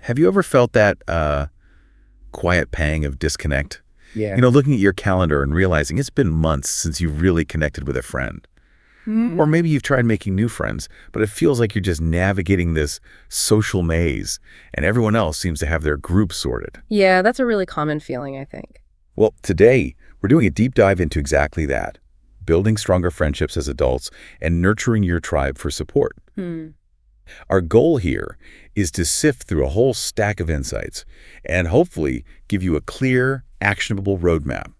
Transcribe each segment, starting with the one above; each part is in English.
Have you ever felt that quiet pang of disconnect? Yeah. Looking at your calendar and realizing it's been months since you really connected with a friend. Or maybe you've tried making new friends, but it feels like you're just navigating this social maze, and everyone else seems to have their group sorted. Yeah, that's a really common feeling, I think. Well, today, we're doing a deep dive into exactly that, building stronger friendships as adults and nurturing your tribe for support. Our goal here is to sift through a whole stack of insights and hopefully give you a clear, actionable roadmap.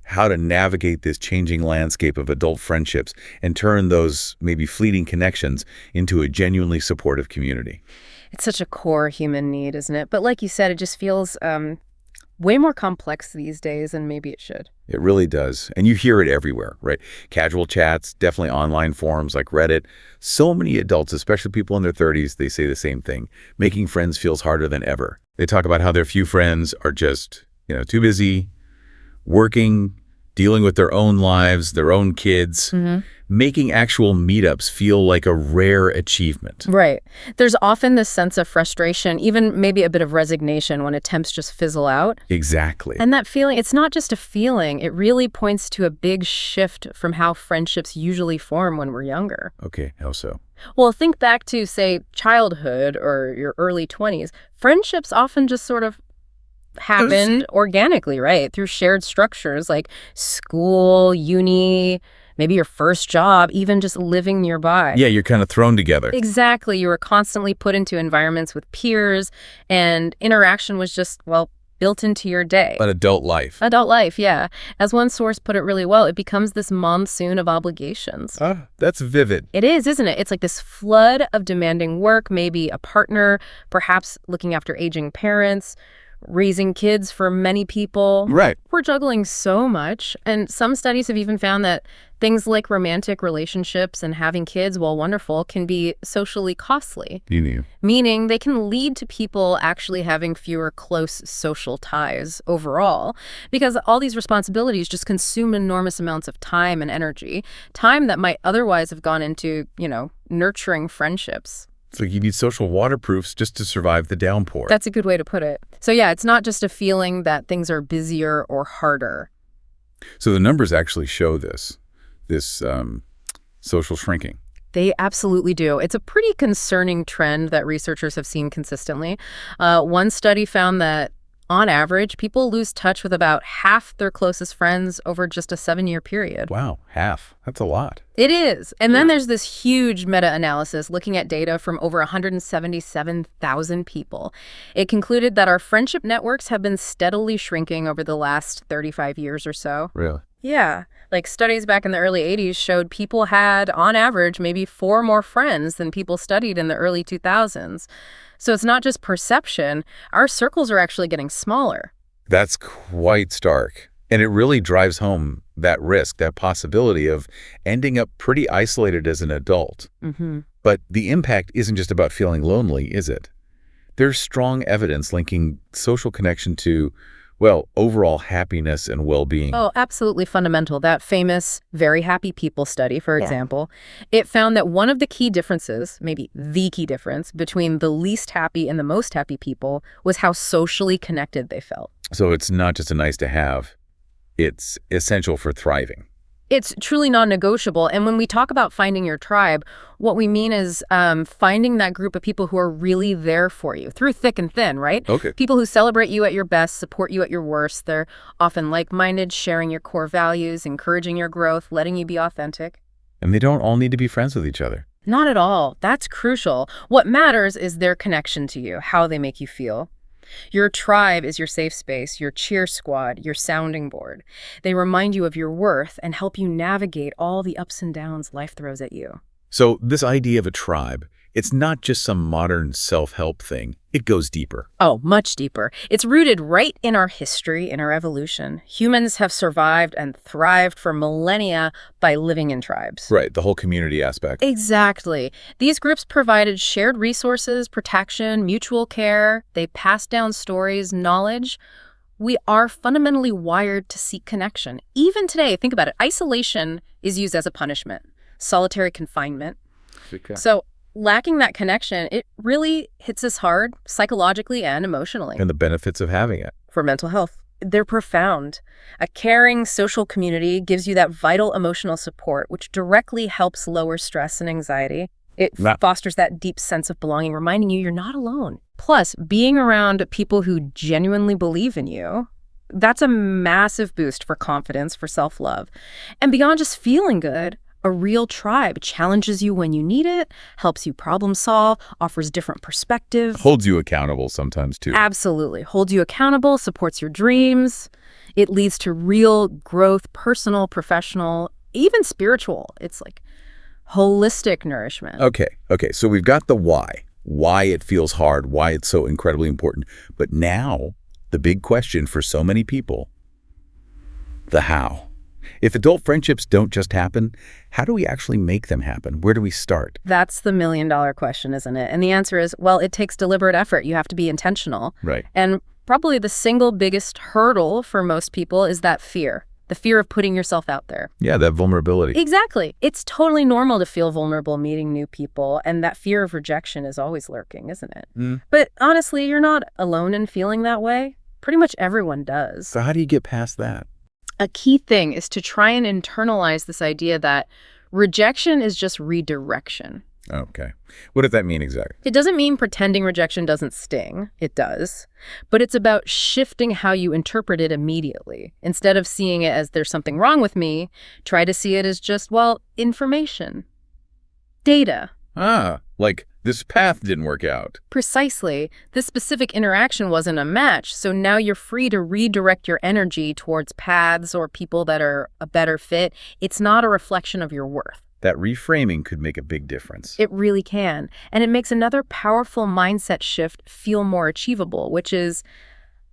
How to navigate this changing landscape of adult friendships and turn those maybe fleeting connections into a genuinely supportive community. It's such a core human need, isn't it? But like you said, it just feels way more complex these days than maybe it should. It really does. And you hear it everywhere, right? Casual chats, definitely online forums like Reddit. So many adults, especially people in their 30s, they say the same thing. Making friends feels harder than ever. They talk about how their few friends are just, too busy, working, dealing with their own lives, their own kids, making actual meetups feel like a rare achievement. Right. There's often this sense of frustration, even maybe a bit of resignation when attempts just fizzle out. Exactly. And that feeling, it's not just a feeling, it really points to a big shift from how friendships usually form when we're younger. Okay, how so? Well, think back to, say, childhood or your early 20s. Friendships often just sort of happened organically, right? Through shared structures like school, uni, maybe your first job, even just living nearby. Yeah, you're kind of thrown together. Exactly. You were constantly put into environments with peers, and interaction was just, built into your day. But adult life. Adult life, yeah. As one source put it really well, it becomes this monsoon of obligations. That's vivid. It is, isn't it? It's like this flood of demanding work, maybe a partner, perhaps looking after aging parents, raising kids for many people. Right. We're juggling so much. And some studies have even found that things like romantic relationships and having kids, while wonderful, can be socially costly. Meaning they can lead to people actually having fewer close social ties overall, because all these responsibilities just consume enormous amounts of time and energy, time that might otherwise have gone into, nurturing friendships. So you need social waterproofs just to survive the downpour. That's a good way to put it. So yeah, it's not just a feeling that things are busier or harder. So the numbers actually show this social shrinking. They absolutely do. It's a pretty concerning trend that researchers have seen consistently. One study found that on average, people lose touch with about half their closest friends over just a 7-year period. Wow, half. That's a lot. It is. And then there's this huge meta-analysis looking at data from over 177,000 people. It concluded that our friendship networks have been steadily shrinking over the last 35 years or so. Really? Yeah. Like studies back in the early 80s showed people had, on average, maybe 4 more friends than people studied in the early 2000s. So it's not just perception. Our circles are actually getting smaller. That's quite stark. And it really drives home that risk, that possibility of ending up pretty isolated as an adult. But the impact isn't just about feeling lonely, is it? There's strong evidence linking social connection to, overall happiness and well-being. Oh, absolutely fundamental. That famous Very Happy People study, for example, it found that one of the key differences, maybe the key difference, between the least happy and the most happy people was how socially connected they felt. So it's not just a nice to have, it's essential for thriving. It's truly non-negotiable. And when we talk about finding your tribe, what we mean is finding that group of people who are really there for you through thick and thin, right? Okay. People who celebrate you at your best, support you at your worst. They're often like-minded, sharing your core values, encouraging your growth, letting you be authentic. And they don't all need to be friends with each other. Not at all. That's crucial. What matters is their connection to you, how they make you feel. Your tribe is your safe space, your cheer squad, your sounding board. They remind you of your worth and help you navigate all the ups and downs life throws at you. So this idea of a tribe, it's not just some modern self-help thing. It goes deeper. Oh, much deeper. It's rooted right in our history, in our evolution. Humans have survived and thrived for millennia by living in tribes. Right, the whole community aspect. Exactly. These groups provided shared resources, protection, mutual care. They passed down stories, knowledge. We are fundamentally wired to seek connection. Even today, think about it. Isolation is used as a punishment. Solitary confinement. Okay. So lacking that connection, it really hits us hard psychologically and emotionally. And the benefits of having it. For mental health, they're profound. A caring social community gives you that vital emotional support, which directly helps lower stress and anxiety. It fosters that deep sense of belonging, reminding you you're not alone. Plus, being around people who genuinely believe in you, that's a massive boost for confidence, for self-love. And beyond just feeling good, a real tribe challenges you when you need it, helps you problem solve, offers different perspectives. Holds you accountable sometimes, too. Absolutely. Holds you accountable, supports your dreams. It leads to real growth, personal, professional, even spiritual. It's like holistic nourishment. Okay. So we've got the why it feels hard, why it's so incredibly important. But now, the big question for so many people, the how. If adult friendships don't just happen, how do we actually make them happen? Where do we start? That's the million-dollar question, isn't it? And the answer is, well, it takes deliberate effort. You have to be intentional. Right. And probably the single biggest hurdle for most people is that fear. The fear of putting yourself out there. Yeah, that vulnerability. Exactly. It's totally normal to feel vulnerable meeting new people, and that fear of rejection is always lurking, isn't it? But honestly, you're not alone in feeling that way. Pretty much everyone does. So how do you get past that? A key thing is to try and internalize this idea that rejection is just redirection. Okay. What does that mean exactly? It doesn't mean pretending rejection doesn't sting. It does. But it's about shifting how you interpret it immediately. Instead of seeing it as there's something wrong with me, try to see it as just, well, information. Data. Like this path didn't work out. Precisely. This specific interaction wasn't a match, so now you're free to redirect your energy towards paths or people that are a better fit. It's not a reflection of your worth. That reframing could make a big difference. It really can. And it makes another powerful mindset shift feel more achievable, which is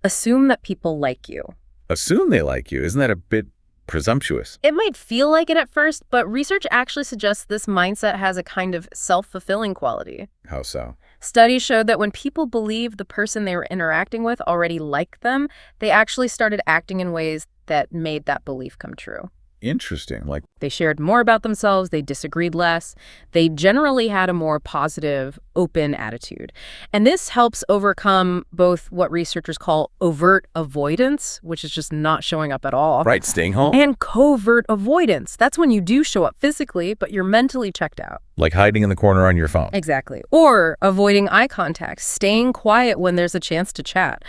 assume that people like you. Assume they like you. Isn't that a bit presumptuous? It might feel like it at first, but research actually suggests this mindset has a kind of self-fulfilling quality. How so? Studies showed that when people believed the person they were interacting with already liked them, they actually started acting in ways that made that belief come true. Interesting. Like they shared more about themselves, they disagreed less, they generally had a more positive, open attitude. And this helps overcome both what researchers call overt avoidance, which is just not showing up at all. Right, staying home. And covert avoidance. That's when you do show up physically, but you're mentally checked out. Like hiding in the corner on your phone. Exactly. Or avoiding eye contact, staying quiet when there's a chance to chat.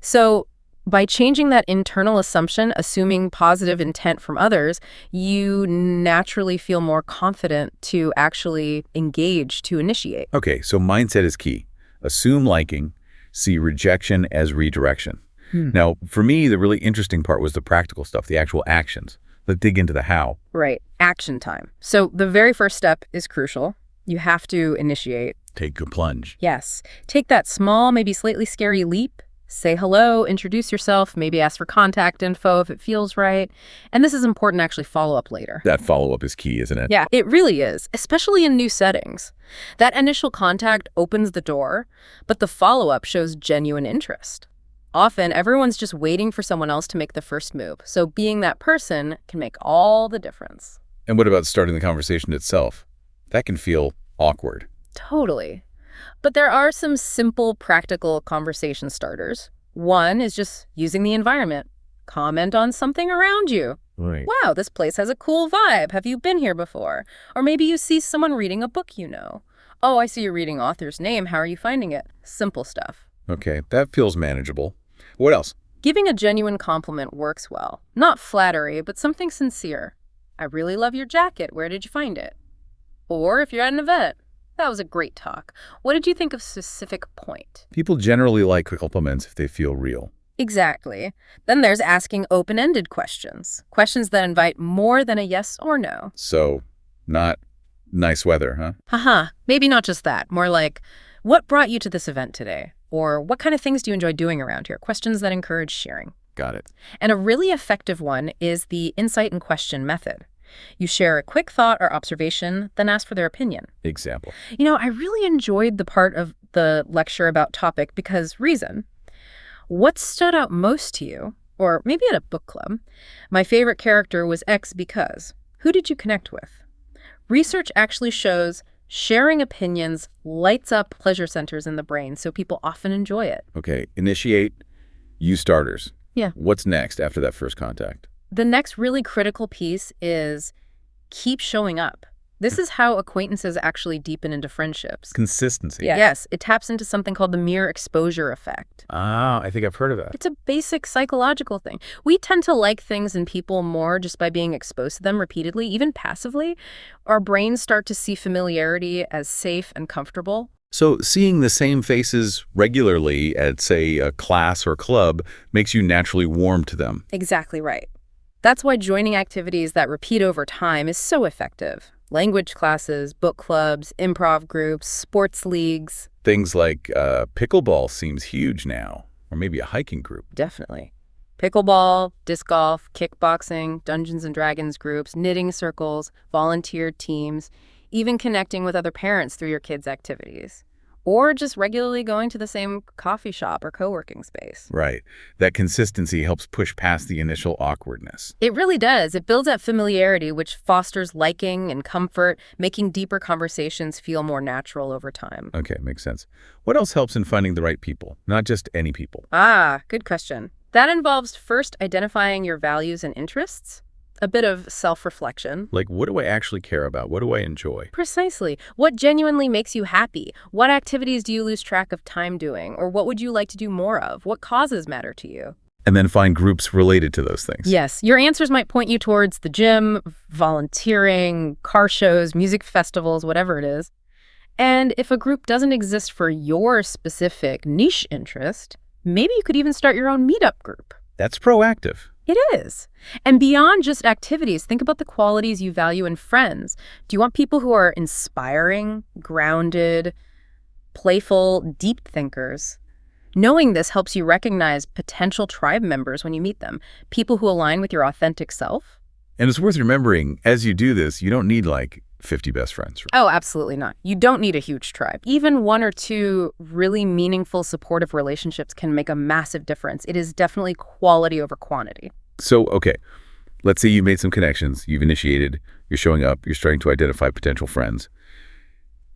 So by changing that internal assumption, assuming positive intent from others, you naturally feel more confident to actually engage, to initiate. Okay, so mindset is key. Assume liking, see rejection as redirection. Now, for me, the really interesting part was the practical stuff, the actual actions. Let's dig into the how. Right. Action time. So the very first step is crucial. You have to initiate. Take a plunge. Yes. Take that small, maybe slightly scary leap. Say hello, introduce yourself, maybe ask for contact info if it feels right. And this is important to actually follow up later. That follow-up is key, isn't it? Yeah, it really is, especially in new settings. That initial contact opens the door, but the follow-up shows genuine interest. Often, everyone's just waiting for someone else to make the first move, so being that person can make all the difference. And what about starting the conversation itself? That can feel awkward. Totally. But there are some simple, practical conversation starters. One is just using the environment. Comment on something around you. Right. Wow, this place has a cool vibe. Have you been here before? Or maybe you see someone reading a book you know. Oh, I see you're reading author's name. How are you finding it? Simple stuff. Okay, that feels manageable. What else? Giving a genuine compliment works well. Not flattery, but something sincere. I really love your jacket. Where did you find it? Or if you're at an event, that was a great talk. What did you think of specific point? People generally like compliments if they feel real. Exactly. Then there's asking open-ended questions. Questions that invite more than a yes or no. So, not nice weather, huh? Haha, maybe not just that. More like, what brought you to this event today? Or what kind of things do you enjoy doing around here? Questions that encourage sharing. Got it. And a really effective one is the insight and question method. You share a quick thought or observation, then ask for their opinion. Example. You know, I really enjoyed the part of the lecture about topic because reason. What stood out most to you? Or maybe at a book club. My favorite character was X because. Who did you connect with? Research actually shows Sharing opinions lights up pleasure centers in the brain, so people often enjoy it. Okay, initiate, use starters. Yeah. What's next after that first contact? The next really critical piece is keep showing up. This is how acquaintances actually deepen into friendships. Consistency. Yeah. Yes, it taps into something called the mere exposure effect. Ah, I think I've heard of that. It's a basic psychological thing. We tend to like things and people more just by being exposed to them repeatedly, even passively. Our brains start to see familiarity as safe and comfortable. So seeing the same faces regularly at, say, a class or club makes you naturally warm to them. Exactly right. That's why joining activities that repeat over time is so effective. Language classes, book clubs, improv groups, sports leagues. Things like pickleball seems huge now, or maybe a hiking group. Definitely. Pickleball, disc golf, kickboxing, Dungeons and Dragons groups, knitting circles, volunteer teams, even connecting with other parents through your kids' activities. Or just regularly going to the same coffee shop or co-working space. Right. That consistency helps push past the initial awkwardness. It really does. It builds that familiarity, which fosters liking and comfort, making deeper conversations feel more natural over time. Okay, makes sense. What else helps in finding the right people, not just any people? Ah, good question. That involves first identifying your values and interests. A bit of self-reflection. Like, what do I actually care about? What do I enjoy? Precisely. What genuinely makes you happy? What activities do you lose track of time doing? Or what would you like to do more of? What causes matter to you? And then find groups related to those things. Yes. Your answers might point you towards the gym, volunteering, car shows, music festivals, whatever it is. And if a group doesn't exist for your specific niche interest, maybe you could even start your own meetup group. That's proactive. It is. And beyond just activities, think about the qualities you value in friends. Do you want people who are inspiring, grounded, playful, deep thinkers? Knowing this helps you recognize potential tribe members when you meet them, people who align with your authentic self. And it's worth remembering, as you do this, you don't need like 50 best friends. Oh, absolutely not. You don't need a huge tribe. Even one or two really meaningful, supportive relationships can make a massive difference. It is definitely quality over quantity. So, okay, let's say you've made some connections, you've initiated, you're showing up, you're starting to identify potential friends.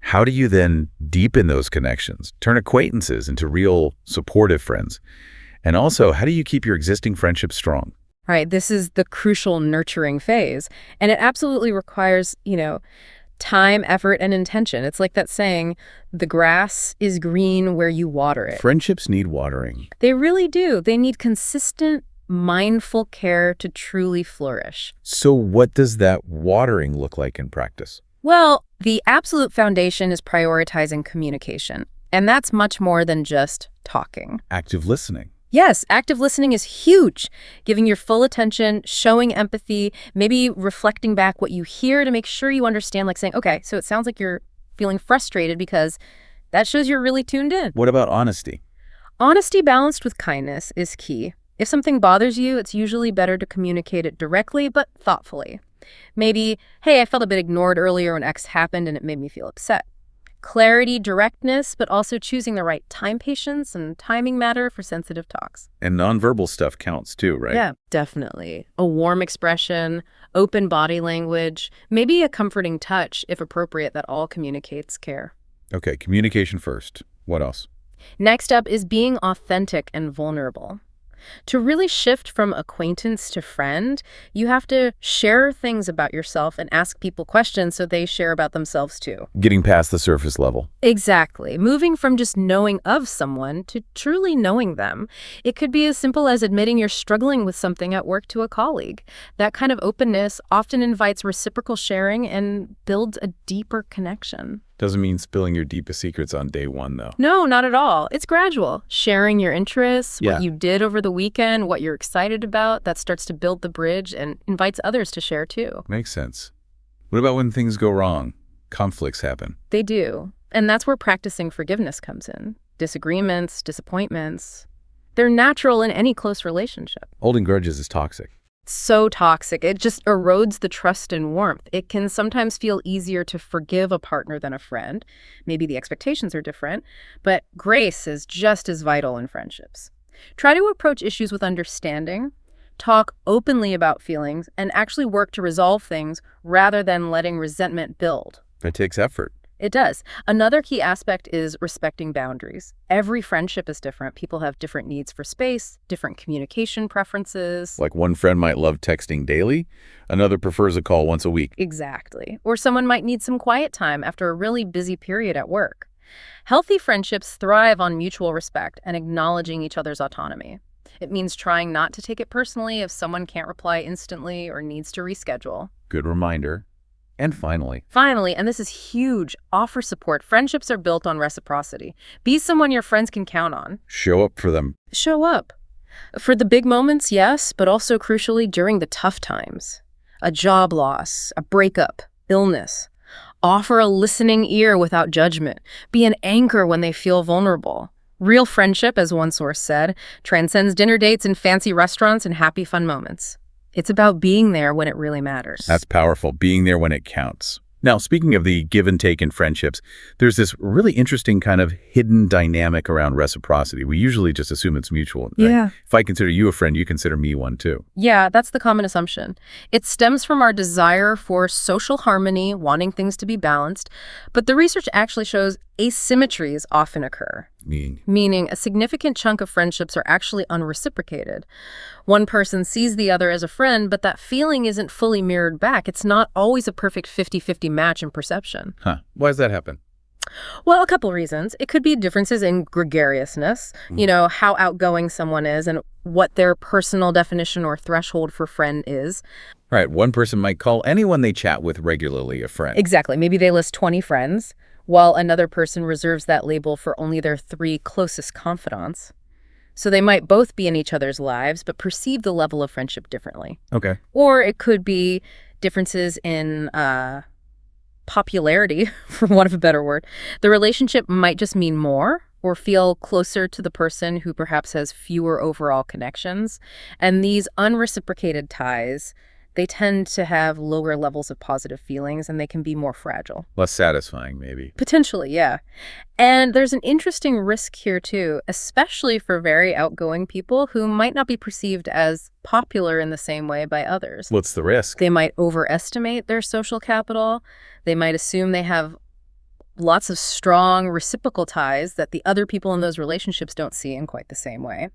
How do you then deepen those connections, turn acquaintances into real supportive friends? And also, how do you keep your existing friendships strong? Right, this is the crucial nurturing phase, and it absolutely requires, time, effort, and intention. It's like that saying, the grass is green where you water it. Friendships need watering. They really do. They need consistent, mindful care to truly flourish. So what does that watering look like in practice? Well, the absolute foundation is prioritizing communication, and that's much more than just talking. Active listening. Yes, active listening is huge. Giving your full attention, showing empathy, maybe reflecting back what you hear to make sure you understand, like saying, okay, so it sounds like you're feeling frustrated, because that shows you're really tuned in. What about honesty? Honesty balanced with kindness is key. If something bothers you, it's usually better to communicate it directly but thoughtfully. Maybe, hey, I felt a bit ignored earlier when X happened and it made me feel upset. Clarity, directness, but also choosing the right time patience and timing matter for sensitive talks. And nonverbal stuff counts too, right? Yeah, definitely. A warm expression, open body language, maybe a comforting touch, if appropriate, that all communicates care. Okay, communication first. What else? Next up is being authentic and vulnerable. To really shift from acquaintance to friend, you have to share things about yourself and ask people questions so they share about themselves too. Getting past the surface level. Exactly. Moving from just knowing of someone to truly knowing them. It could be as simple as admitting you're struggling with something at work to a colleague. That kind of openness often invites reciprocal sharing and builds a deeper connection. Doesn't mean spilling your deepest secrets on day one, though. No, not at all. It's gradual. Sharing your interests, Yeah. what you did over the weekend, what you're excited about, that starts to build the bridge and invites others to share too. Makes sense. What about when things go wrong? Conflicts happen. They do. And that's where practicing forgiveness comes in. Disagreements, disappointments. They're natural in any close relationship. Holding grudges is toxic. So toxic. It just erodes the trust and warmth. It can sometimes feel easier to forgive a partner than a friend. Maybe the expectations are different, but grace is just as vital in friendships. Try to approach issues with understanding, talk openly about feelings, and actually work to resolve things rather than letting resentment build. It takes effort. It does. Another key aspect is respecting boundaries. Every friendship is different. People have different needs for space, different communication preferences. Like one friend might love texting daily, another prefers a call once a week. Exactly. Or someone might need some quiet time after a really busy period at work. Healthy friendships thrive on mutual respect and acknowledging each other's autonomy. It means trying not to take it personally if someone can't reply instantly or needs to reschedule. Good reminder. And finally, and this is huge, offer support. Friendships are built on reciprocity. Be someone your friends can count on. show up for them. Show up. For the big moments, yes, but also crucially during the tough times. A job loss, a breakup, illness. Offer a listening ear without judgment. Be an anchor when they feel vulnerable. Real friendship, as one source said, transcends dinner dates and fancy restaurants and happy fun moments. It's about being there when it really matters. That's powerful, being there when it counts. Now, speaking of the give and take in friendships, there's this really interesting kind of hidden dynamic around reciprocity. We usually just assume it's mutual. Yeah. If I consider you a friend, you consider me one too. Yeah, that's the common assumption. It stems from our desire for social harmony, wanting things to be balanced. But the research actually shows asymmetries often occur. Meaning a significant chunk of friendships are actually unreciprocated. One person sees the other as a friend, but that feeling isn't fully mirrored back. It's not always a perfect 50-50 match in perception. Why does that happen? Well, a couple reasons. It could be differences in gregariousness, how outgoing someone is and what their personal definition or threshold for friend is. Right. One person might call anyone they chat with regularly a friend. Exactly. Maybe they list 20 friends, while another person reserves that label for only their 3 closest confidants. So they might both be in each other's lives, but perceive the level of friendship differently. Okay. Or it could be differences in popularity, for want of a better word. The relationship might just mean more or feel closer to the person who perhaps has fewer overall connections. And these unreciprocated ties, they tend to have lower levels of positive feelings and they can be more fragile. Less satisfying, maybe. Potentially, yeah. And there's an interesting risk here, too, especially for very outgoing people who might not be perceived as popular in the same way by others. What's the risk? They might overestimate their social capital. They might assume they have lots of strong reciprocal ties that the other people in those relationships don't see in quite the same way.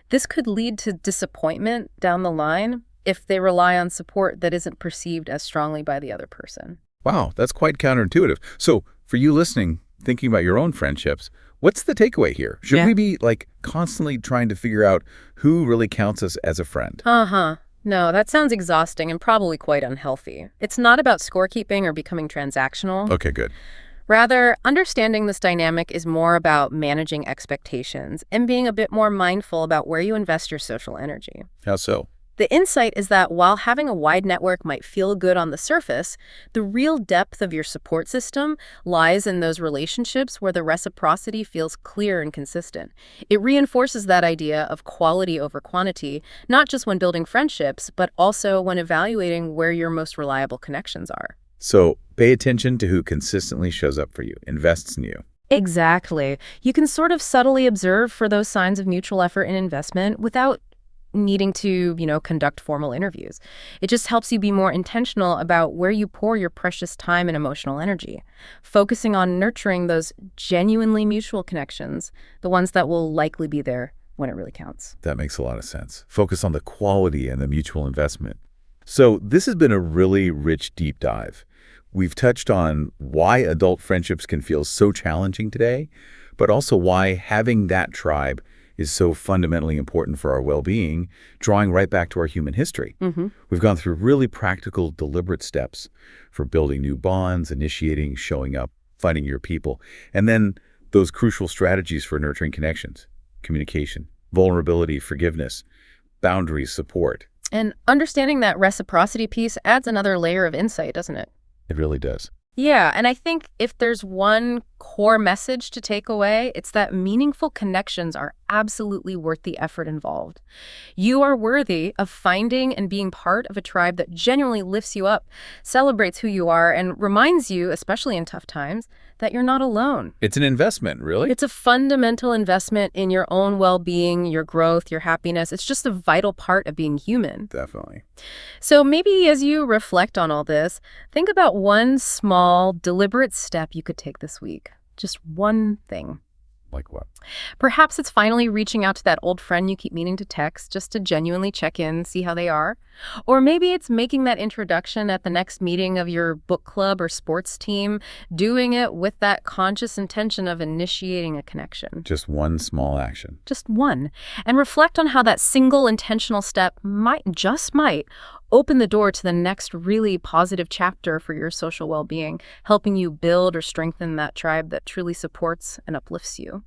This could lead to disappointment down the line if they rely on support that isn't perceived as strongly by the other person. Wow, that's quite counterintuitive. So for you listening, thinking about your own friendships, what's the takeaway here? Should we be constantly trying to figure out who really counts us as a friend? No, that sounds exhausting and probably quite unhealthy. It's not about scorekeeping or becoming transactional. Okay, good. Rather, understanding this dynamic is more about managing expectations and being a bit more mindful about where you invest your social energy. How so? The insight is that while having a wide network might feel good on the surface, the real depth of your support system lies in those relationships where the reciprocity feels clear and consistent. It reinforces that idea of quality over quantity, not just when building friendships, but also when evaluating where your most reliable connections are. So pay attention to who consistently shows up for you, invests in you. Exactly. You can sort of subtly observe for those signs of mutual effort and investment without needing to, conduct formal interviews. It just helps you be more intentional about where you pour your precious time and emotional energy, focusing on nurturing those genuinely mutual connections, the ones that will likely be there when it really counts. That makes a lot of sense. Focus on the quality and the mutual investment. So this has been a really rich deep dive. We've touched on why adult friendships can feel so challenging today, but also why having that tribe is so fundamentally important for our well-being, drawing right back to our human history. We've gone through really practical, deliberate steps for building new bonds, initiating, showing up, finding your people, and then those crucial strategies for nurturing connections, communication, vulnerability, forgiveness, boundaries, support. And understanding that reciprocity piece adds another layer of insight, doesn't it? It really does. Yeah, and I think if there's one core message to take away, it's that meaningful connections are absolutely worth the effort involved. You are worthy of finding and being part of a tribe that genuinely lifts you up, celebrates who you are, and reminds you, especially in tough times, that you're not alone. It's an investment, really? It's a fundamental investment in your own well-being, your growth, your happiness. It's just a vital part of being human. Definitely. So maybe as you reflect on all this, think about one small, deliberate step you could take this week. Just one thing. Like what? Perhaps it's finally reaching out to that old friend you keep meaning to text just to genuinely check in, see how they are. Or maybe it's making that introduction at the next meeting of your book club or sports team, doing it with that conscious intention of initiating a connection. Just one small action. Just one. And reflect on how that single intentional step might open the door to the next really positive chapter for your social well-being, helping you build or strengthen that tribe that truly supports and uplifts you.